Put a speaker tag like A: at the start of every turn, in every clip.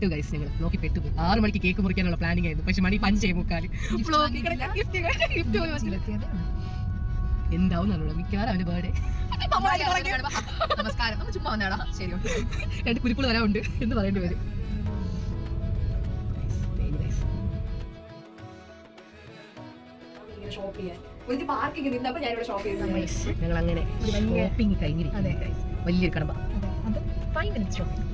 A: പെട്ടു ഗൈസ്. ഞങ്ങൾ ബ്ലോക്കിൽ പെട്ടു. 6 മണിക്ക് കേക്ക് മുറിക്കാനുള്ള പ്ലാനിങ് ആയിരുന്നു. പക്ഷെ മണി 5:45. എന്താവും നല്ലോണം മിക്കവാറും അവന്റെ ബർത്ത്ഡേ.
B: നമസ്കാരം. ചുമ്മാ വന്നാടാ. ശരി,
A: 2 കുരിപ്പുകൾ വരാനുണ്ട് എന്ന് പറയേണ്ടി വരും. ഞങ്ങൾ അങ്ങനെ ഷോപ്പിംഗ് കഴിഞ്ഞിരിക്കും. വലിയൊരു കടമ്പ.
B: 5 minutes ഷോപ്പിംഗ്.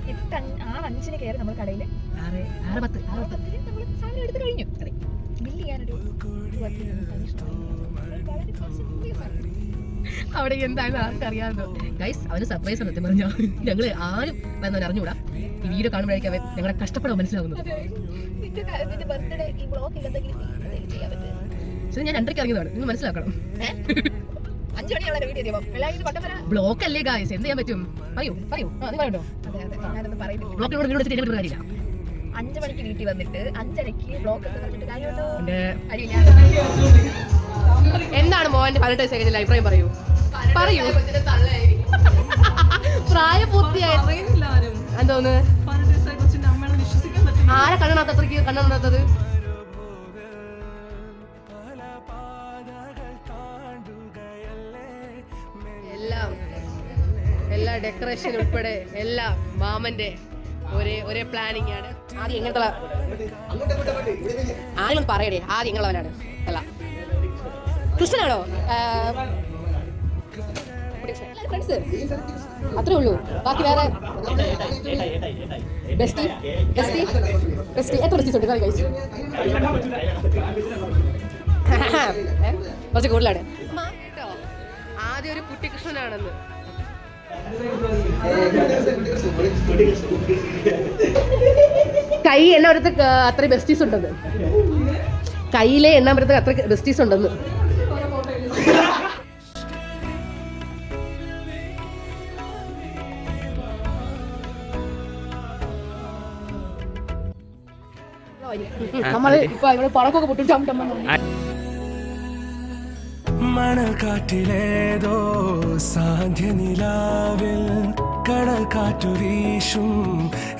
B: 6:05 കയറി നമ്മൾ കടയിൽ
A: 6:10
B: നമ്മൾ സാധനം എടുത്ത് കഴിഞ്ഞു. ബില്ല് ചെയ്യാനൊരു
A: അവിടെ എന്തായാലും ആർക്കറിയാമല്ലോ ഗൈസ്. അവന് സർപ്രൈസ് സത്യം പറഞ്ഞാൽ ഞങ്ങൾ ആരും എന്നവൻ അറിഞ്ഞൂടാ. ഈ വീഡിയോ കാണുമ്പോഴേക്കും അവൻ ഞങ്ങളെ കഷ്ടപ്പെടാൻ മനസ്സിലാവുന്നത്. ഞാൻ 2:30 ഇറങ്ങിയതാണ്. നിങ്ങൾ മനസ്സിലാക്കണം.
B: 5 മണിയുള്ള വീഡിയോ
A: ബ്ലോക്ക് അല്ലേ ഗൈസ്, എന്ത് ചെയ്യാൻ പറ്റും? പറയൂ അത് പറയട്ടോ. ബ്ലോക്കിനോട് വീട് വെച്ചിട്ട് കാര്യമില്ല.
B: 5 മണിക്ക് വീട്ടിൽ വന്നിട്ട് 5:30 ബ്ലോക്ക് കാര്യമുണ്ടോ?
A: എന്താണ് മോഹന്റെ 18 സെക്കൻഡിൽ അഭിപ്രായം? പറയൂ പ്രായപൂർത്തിയായി എന്തോന്ന്? ആരെ കണ്ണാത്തത്രക്ക് കണ്ണാത്തത്? എല്ലാ ഡെക്കറേഷൻ ഉൾപ്പെടെ എല്ലാം മാമന്റെ ഒരേ പ്ലാനിങ് ആണ്. ആദ്യം എങ്ങനത്തെ ആരും പറയണേ, ആദ്യം എങ്ങനെയുള്ളവനാണ്? അല്ല കൃഷ്ണനാണോ? ഫ്രണ്ട്സ് അത്രേ ഉള്ളൂ. ബാക്കി വേറെ ബെസ്റ്റി എത്ര ബെസ്റ്റീസ് ഉണ്ട്? കഴിച്ചു കുറച്ച് കൂടുതലാണ്. ആദ്യം ഒരു കുട്ടി കൃഷ്ണനാണെന്ന്. കൈ എണ്ണ അത്ര ബെസ്റ്റീസ് ഉണ്ടെന്ന്. കയ്യിലെ എണ്ണ അത്ര ബെസ്റ്റീസ് ഉണ്ടെന്ന്. നമ്മള് ഇപ്പൊ ഇവിടെ പടക്കൊക്കെ പൊട്ടിട്ട്
C: മണൽക്കാറ്റിലേതോ സാന്ധ്യ നിലാവിൽ കടൽക്കാറ്റു വീശും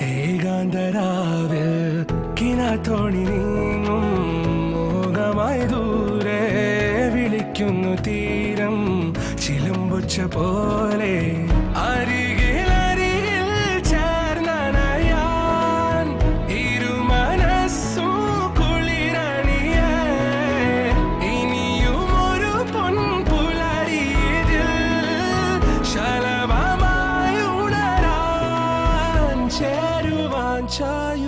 C: ഏകാന്തരാവിൽ കിനാത്തോണി നീങ്ങും മോഹമായി ദൂരെ വിളിക്കുന്നു തീരം ചിലമ്പൊച്ച പോലെ. അരികിൽ ചേർന്നണയാൻ ഇരുമനസ്സും കുളിരണിയേ ഇനിയും ഒരു പൊൻപുലരിയിൽ ശലഭമായി ഉണരാൻ ചേരുവാൻ ചായ